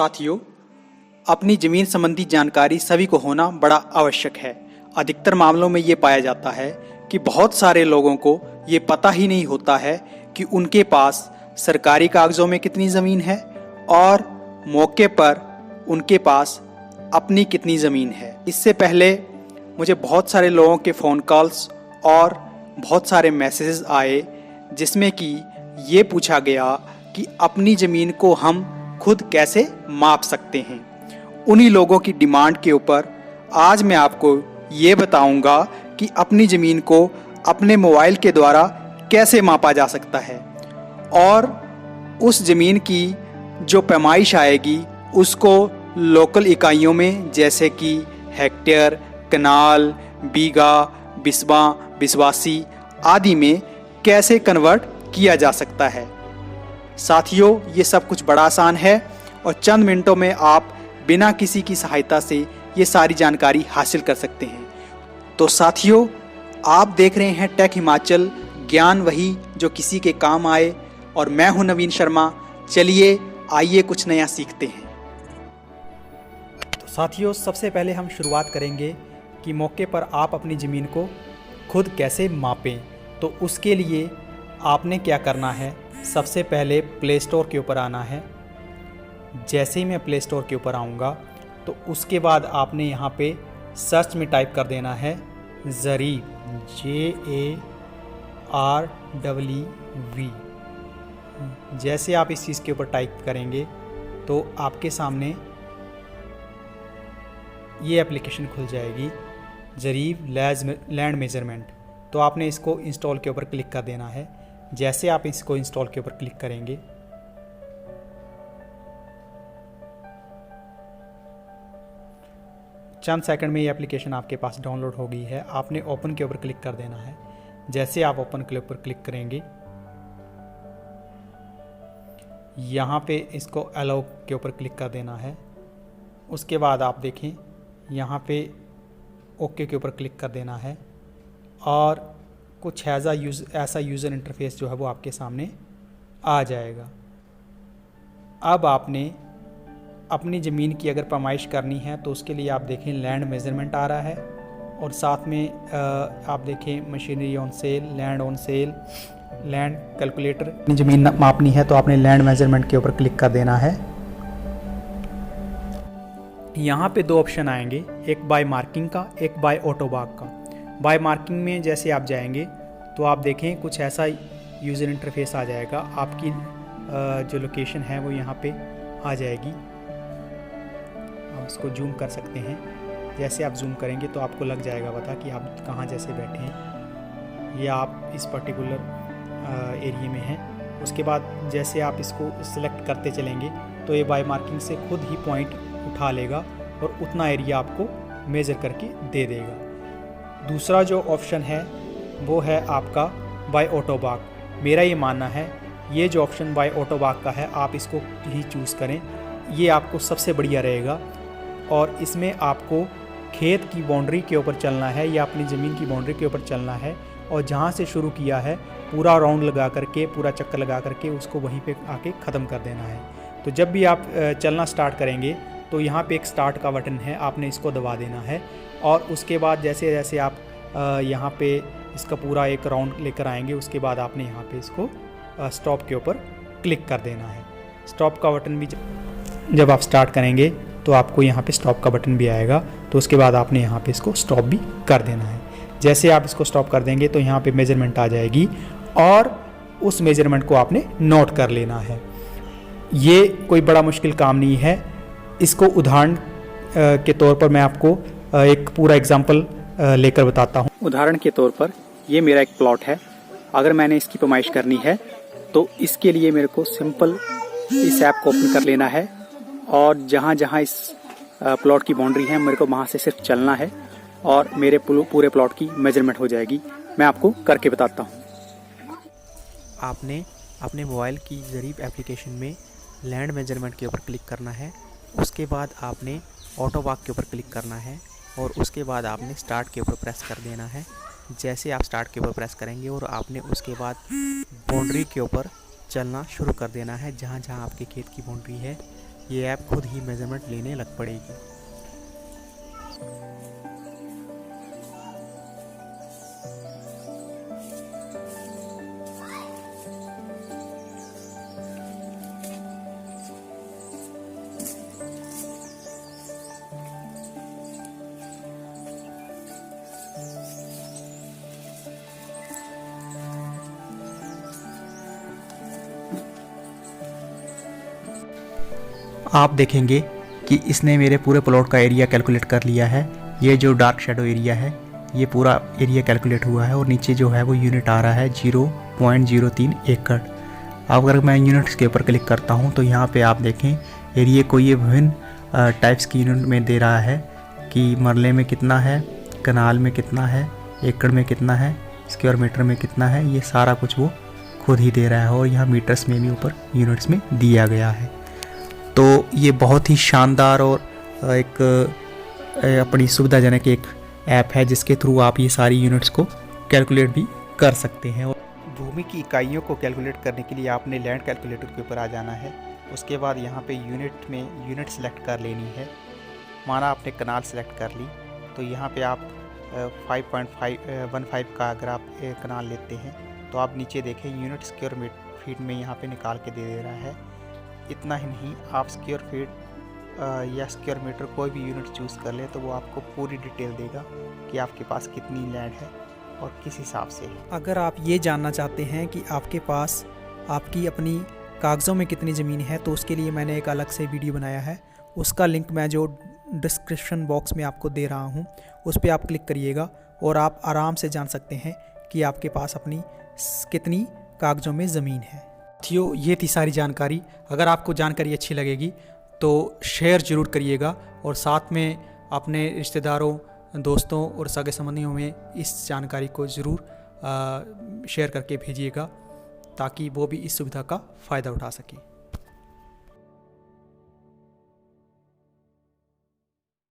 साथियों, अपनी जमीन संबंधी जानकारी सभी को होना बड़ा आवश्यक है। अधिकतर मामलों में ये पाया जाता है कि बहुत सारे लोगों को ये पता ही नहीं होता है कि उनके पास सरकारी कागजों में कितनी ज़मीन है और मौके पर उनके पास अपनी कितनी ज़मीन है। इससे पहले मुझे बहुत सारे लोगों के फ़ोन कॉल्स और बहुत सारे मैसेजेस आए जिसमें कि ये पूछा गया कि अपनी ज़मीन को हम खुद कैसे माप सकते हैं। उन्हीं लोगों की डिमांड के ऊपर आज मैं आपको ये बताऊंगा कि अपनी ज़मीन को अपने मोबाइल के द्वारा कैसे मापा जा सकता है और उस ज़मीन की जो पैमाइश आएगी उसको लोकल इकाइयों में जैसे कि हेक्टेयर, कनाल, बीघा, बिस्बा, बिस्वासी आदि में कैसे कन्वर्ट किया जा सकता है। साथियों, ये सब कुछ बड़ा आसान है और चंद मिनटों में आप बिना किसी की सहायता से ये सारी जानकारी हासिल कर सकते हैं। तो साथियों, आप देख रहे हैं टेक हिमाचल, ज्ञान वही जो किसी के काम आए और मैं हूं नवीन शर्मा। चलिए आइए कुछ नया सीखते हैं। तो साथियों, सबसे पहले हम शुरुआत करेंगे कि मौके पर आप अपनी ज़मीन को खुद कैसे मापें। तो उसके लिए आपने क्या करना है, सबसे पहले प्ले स्टोर के ऊपर आना है। जैसे ही मैं प्ले स्टोर के ऊपर आऊँगा तो उसके बाद आपने यहाँ पे सर्च में टाइप कर देना है ज़रीब, JAREV। जैसे आप इस चीज़ के ऊपर टाइप करेंगे तो आपके सामने ये एप्लीकेशन खुल जाएगी, ज़रीब लैंड मेजरमेंट। तो आपने इसको इंस्टॉल के ऊपर क्लिक कर देना है। जैसे आप इसको इंस्टॉल के ऊपर क्लिक करेंगे चंद सेकंड में ये एप्लीकेशन आपके पास डाउनलोड हो गई है। आपने ओपन के ऊपर क्लिक कर देना है। जैसे आप ओपन के ऊपर क्लिक करेंगे, यहाँ पे इसको अलाउ के ऊपर क्लिक कर देना है। उसके बाद आप देखें यहाँ पे ओके के ऊपर क्लिक कर देना है और कुछ ऐसा यूज़र इंटरफेस जो है वो आपके सामने आ जाएगा। अब आपने अपनी ज़मीन की अगर पैमाइश करनी है तो उसके लिए आप देखें लैंड मेजरमेंट आ रहा है और साथ में आप देखें machinery on sale, land on sale, land calculator. अपनी ज़मीन मापनी है तो आपने लैंड मेजरमेंट के ऊपर क्लिक कर देना है। यहाँ पे दो ऑप्शन आएंगे, एक बाय मार्किंग का, एक बाय ऑटोबाग का। बाय मार्किंग में जैसे आप जाएंगे तो आप देखें कुछ ऐसा यूज़र इंटरफेस आ जाएगा। आपकी जो लोकेशन है वो यहाँ पे आ जाएगी। आप इसको जूम कर सकते हैं। जैसे आप जूम करेंगे तो आपको लग जाएगा पता कि आप कहाँ जैसे बैठे हैं, ये आप इस पर्टिकुलर एरिया में हैं। उसके बाद जैसे आप इसको सिलेक्ट करते चलेंगे तो ये बाय मार्किंग से खुद ही पॉइंट उठा लेगा और उतना एरिया आपको मेज़र करके दे देगा। दूसरा जो ऑप्शन है वो है आपका बाय ऑटोबाग। मेरा ये मानना है ये जो ऑप्शन बाय ऑटोबाग का है आप इसको ही चूज़ करें, ये आपको सबसे बढ़िया रहेगा। और इसमें आपको खेत की बाउंड्री के ऊपर चलना है या अपनी ज़मीन की बाउंड्री के ऊपर चलना है और जहाँ से शुरू किया है पूरा राउंड लगा करके, पूरा चक्कर लगा करके उसको वहीं पे आके ख़त्म कर देना है। तो जब भी आप चलना स्टार्ट करेंगे तो यहाँ पे एक स्टार्ट का बटन है, आपने इसको दबा देना है और उसके बाद जैसे जैसे आप यहाँ पे इसका पूरा एक राउंड लेकर आएंगे उसके बाद आपने यहाँ पे इसको स्टॉप के ऊपर क्लिक कर देना है। स्टॉप का बटन भी जब आप स्टार्ट करेंगे तो आपको यहाँ पे स्टॉप का बटन भी आएगा, तो उसके बाद आपने यहाँ पे इसको स्टॉप भी कर देना है। जैसे आप इसको स्टॉप कर देंगे तो यहाँ पे मेजरमेंट आ जाएगी और उस मेजरमेंट को आपने नोट कर लेना है। ये कोई बड़ा मुश्किल काम नहीं है। इसको उदाहरण के तौर पर मैं आपको एक पूरा एग्जाम्पल लेकर बताता हूँ। उदाहरण के तौर पर ये मेरा एक प्लॉट है। अगर मैंने इसकी पैमाइश करनी है तो इसके लिए मेरे को सिंपल इस ऐप को ओपन कर लेना है और जहाँ जहाँ इस प्लॉट की बाउंड्री है मेरे को वहाँ से सिर्फ चलना है और मेरे पूरे प्लॉट की मेजरमेंट हो जाएगी। मैं आपको करके बताता हूँ। आपने अपने मोबाइल की ज़रीब एप्लीकेशन में लैंड मेजरमेंट के ऊपर क्लिक करना है। उसके बाद आपने ऑटोबाग के ऊपर क्लिक करना है और उसके बाद आपने स्टार्ट के ऊपर प्रेस कर देना है। जैसे आप स्टार्ट के ऊपर प्रेस करेंगे और आपने उसके बाद बाउंड्री के ऊपर चलना शुरू कर देना है। जहाँ जहाँ आपके खेत की बाउंड्री है ये ऐप खुद ही मेजरमेंट लेने लग पड़ेगी। आप देखेंगे कि इसने मेरे पूरे प्लॉट का एरिया कैलकुलेट कर लिया है। ये जो डार्क शेडो एरिया है ये पूरा एरिया कैलकुलेट हुआ है और नीचे जो है वो यूनिट आ रहा है 0.03 एकड़। अब अगर मैं यूनिट्स के ऊपर क्लिक करता हूँ तो यहाँ पे आप देखें एरिया को ये विभिन्न टाइप्स की यूनिट में दे रहा है कि मरले में कितना है, कनाल में कितना है, एकड़ में कितना है, स्क्वायर मीटर में कितना है, ये सारा कुछ वो खुद ही दे रहा है। और यहाँ मीटर्स में भी ऊपर यूनिट्स में दिया गया है। तो ये बहुत ही शानदार और एक अपनी सुविधाजनक एक ऐप है जिसके थ्रू आप ये सारी यूनिट्स को कैलकुलेट भी कर सकते हैं। और भूमि की इकाइयों को कैलकुलेट करने के लिए आपने लैंड कैलकुलेटर के ऊपर आ जाना है। उसके बाद यहाँ पे यूनिट में यूनिट सेलेक्ट कर लेनी है। माना आपने कनाल सेलेक्ट कर ली तो यहाँ पे आप 5.15 का अगर आप कनाल लेते हैं तो आप नीचे देखें यूनिट स्क्वायर फीट में यहाँ पे निकाल के दे रहा है। इतना ही नहीं, आप स्क्वायर फीट या स्क्वायर मीटर कोई भी यूनिट चूज़ कर ले तो वो आपको पूरी डिटेल देगा कि आपके पास कितनी लैंड है और किस हिसाब से है। अगर आप ये जानना चाहते हैं कि आपके पास आपकी अपनी कागज़ों में कितनी ज़मीन है तो उसके लिए मैंने एक अलग से वीडियो बनाया है। उसका लिंक मैं जो डिस्क्रिप्शन बॉक्स में आपको दे रहा हूँ उस पर आप क्लिक करिएगा और आप आराम से जान सकते हैं कि आपके पास अपनी कितनी कागज़ों में ज़मीन है। साथियों, ये थी सारी जानकारी। अगर आपको जानकारी अच्छी लगेगी तो शेयर ज़रूर करिएगा और साथ में अपने रिश्तेदारों, दोस्तों और सगे संबंधियों में इस जानकारी को ज़रूर शेयर करके भेजिएगा ताकि वो भी इस सुविधा का फ़ायदा उठा सकें।